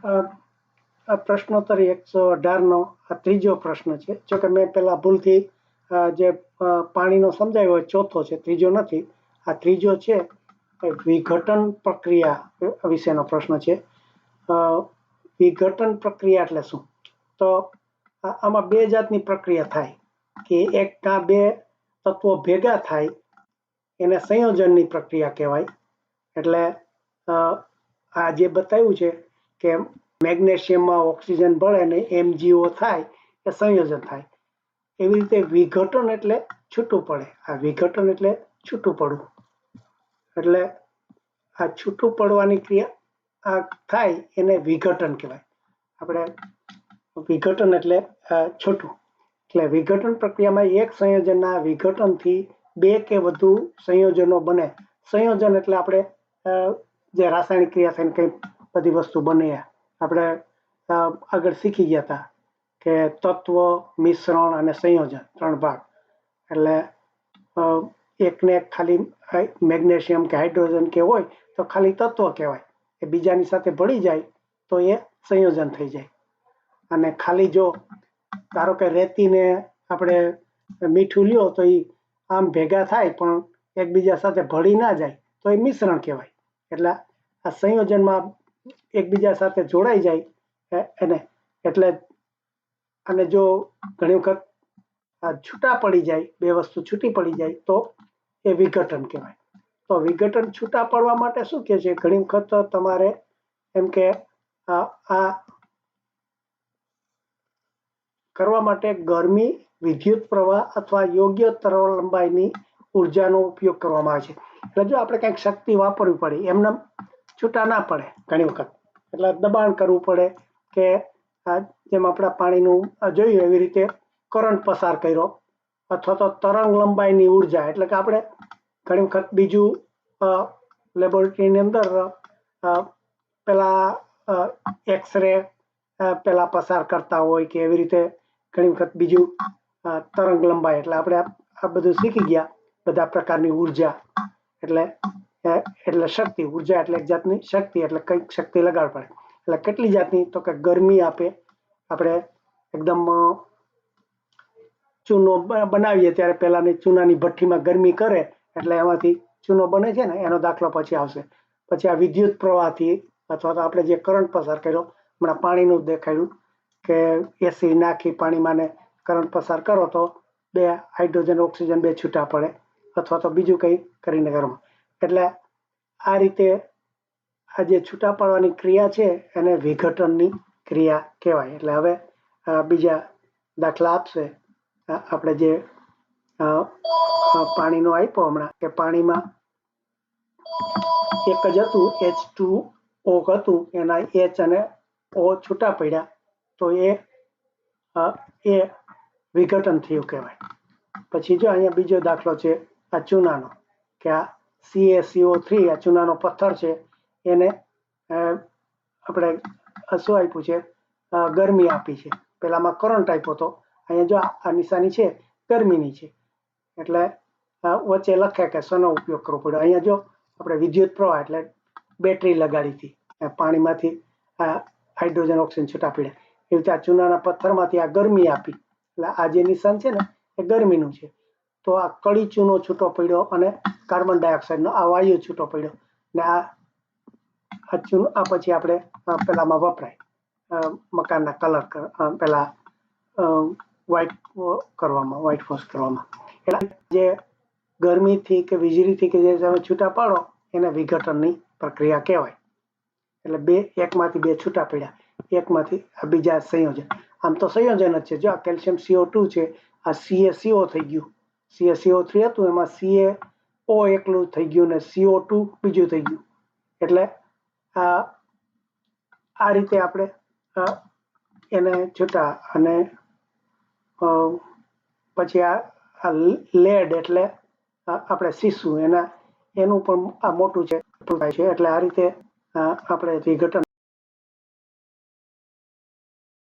આ પ્રશ્નોત્તરી 118નો આ ત્રીજો પ્રશ્ન છે। જો કે મેં પહેલા ભૂલથી જે પાણીનો સમજાયો હોય ચોથો છે, ત્રીજો નથી। આ ત્રીજો છે વિઘટન પ્રક્રિયા વિશેનો પ્રશ્ન છે। વિઘટન પ્રક્રિયા એટલે શું? તો આમાં બે જાતની પ્રક્રિયા થાય કે એક કાં બે તત્વો ભેગા થાય એને સંયોજનની પ્રક્રિયા કહેવાય। એટલે આ જે બતાવ્યું છે કે મેગ્નેશિયમમાં ઓક્સિજન ભળે ને MgO થાય એ સંયોજન થાય। એવી રીતે વિઘટન એટલે છૂટું પડે। આ વિઘટન એટલે છૂટું પડવું, એટલે આ છૂટું પડવાની ક્રિયા થાય એને વિઘટન કહેવાય। આપણે વિઘટન એટલે છૂટું, એટલે વિઘટન પ્રક્રિયામાં એક સંયોજનના વિઘટનથી બે કે વધુ સંયોજનો બને। સંયોજન એટલે આપણે જે રાસાયણિક ક્રિયા થઈને કઈ બધી વસ્તુ બને, આપણે આગળ શીખી ગયા હતા કે તત્વ, મિશ્રણ અને સંયોજન ત્રણ ભાગ। એટલે એકને એક ખાલી મેગ્નેશિયમ કે હાઇડ્રોજન કે હોય તો ખાલી તત્વ કહેવાય, એ બીજાની સાથે ભળી જાય તો એ સંયોજન થઈ જાય। અને ખાલી જો ધારો કે રેતીને આપણે મીઠું લ્યો તો એ આમ ભેગા થાય પણ એકબીજા સાથે ભળી ના જાય તો એ મિશ્રણ કહેવાય। એટલે આ સંયોજનમાં એકબીજા સાથે જોડાઈ જાય એને, એટલે અને જો ઘણી વખત છૂટા પડી જાય, બે વસ્તુ છૂટી પડી જાય તો એ વિઘટન કહેવાય। તો વિઘટન છૂટા પડવા માટે શું કહે છે, ઘણી વખત તમારે એમ કે આ કરવા માટે ગરમી, વિદ્યુત પ્રવાહ અથવા યોગ્ય તરંગલંબાઇની ઉર્જાનો ઉપયોગ કરવામાં આવે છે। એટલે જો આપણે કંઈક શક્તિ વાપરવી પડે, એમને છૂટા ના પડે ઘણી વખત, એટલે દબાણ કરવું પડે કે જેમ આપણે પાણીનું જોયું એવી રીતે કરંટ પસાર કર્યો, અથવા તો તરંગ લંબાઈની ઉર્જા, એટલે કે આપણે ઘણી વખત બીજું લેબોરેટરીની અંદર પેલા એક્સરે પેલા પસાર કરતા હોય કે એવી રીતે ઘણી વખત બીજું તરંગ લંબાઈ, એટલે આપણે આ બધું શીખી ગયા બધા પ્રકારની ઉર્જા। એટલે શક્તિ, ઉર્જા એટલે એક જાતની શક્તિ, એટલે કંઈક શક્તિ લગાડ પડે। એટલે કેટલી જાતની? તો કે ગરમી આપે, આપણે એકદમ ચૂનો બનાવીએ ત્યારે પહેલાની ચૂનાની ભઠ્ઠીમાં ગરમી કરે એટલે એમાંથી ચૂનો બને છે ને, એનો દાખલો પછી આવશે। પછી આ વિદ્યુત પ્રવાહથી અથવા તો આપણે જે કરંટ પસાર કર્યો, હમણાં પાણીનું દેખાડ્યું કે એસિડ નાખી પાણીમાં ને કરંટ પસાર કરો તો બે હાઇડ્રોજન ઓક્સિજન બે છૂટા પડે, અથવા તો બીજું કંઈ કરીને કરો। એટલે આ રીતે આ જે છૂટા પાડવાની ક્રિયા છે એને વિઘટનની ક્રિયા કહેવાય। એટલે હવે બીજા દાખલા આપશે। આપણે જે પાણીનો આપ્યો હમણાં કે પાણીમાં એક જ હતું H2O હતું, એના H અને O છૂટા પડ્યા તો એ વિઘટન થયું કહેવાય। પછી જો અહીંયા બીજો દાખલો છે આ ચૂનાનો, કે આ CaCO3 આ ચૂનાનો પથ્થર છે, એને આપણે શું આપ્યું છે, ગરમી આપી છે। પેલામાં કરંટ આપ્યો હતો, અહીંયા જો આ નિશાની છે ગરમીની છે, એટલે વચ્ચે લખે કે શેનો ઉપયોગ કરવો પડ્યો। અહીંયા જો આપણે વિદ્યુત પ્રવાહ એટલે બેટરી લગાડી હતી, પાણીમાંથી હાઇડ્રોજન ઓક્સિજન છૂટા પડ્યા, એવી રીતે આ ચૂનાના પથ્થરમાંથી આ ગરમી આપી, એટલે આ જે નિશાન છે ને એ ગરમીનું છે। તો આ કળી ચૂનો છૂટો પડ્યો અને કાર્બન ડાયોક્સાઇડનો આ વાયુ છૂટો પડ્યો, ને આ પછી આપણે પેલામાં વપરાય મકાનના કલર પેલા વ્હાઇટ કરવામાં, વ્હાઇટ વોશ કરવામાં। એટલે જે ગરમીથી કે વીજળીથી કે જે તમે છૂટા પાડો એને વિઘટનની પ્રક્રિયા કહેવાય। એટલે બે એકમાંથી બે છૂટા પડ્યા, એકમાંથી આ બીજા સંયોજન, આમ તો સંયોજન જ છે। જો આ કેલ્શિયમ CO2 છે, આ CaCO થઈ ગયું, CaCO3 હતું એમાં CaO એકલું થઈ ગયું ને CO2 બીજું થઈ ગયું, એટલે આ રીતે આપણે એને છૂટા। અને પછી આ લેડ એટલે આપણે શીશુ, એનું પણ આ મોટું છે, એટલે આ રીતે આપણે વિઘટન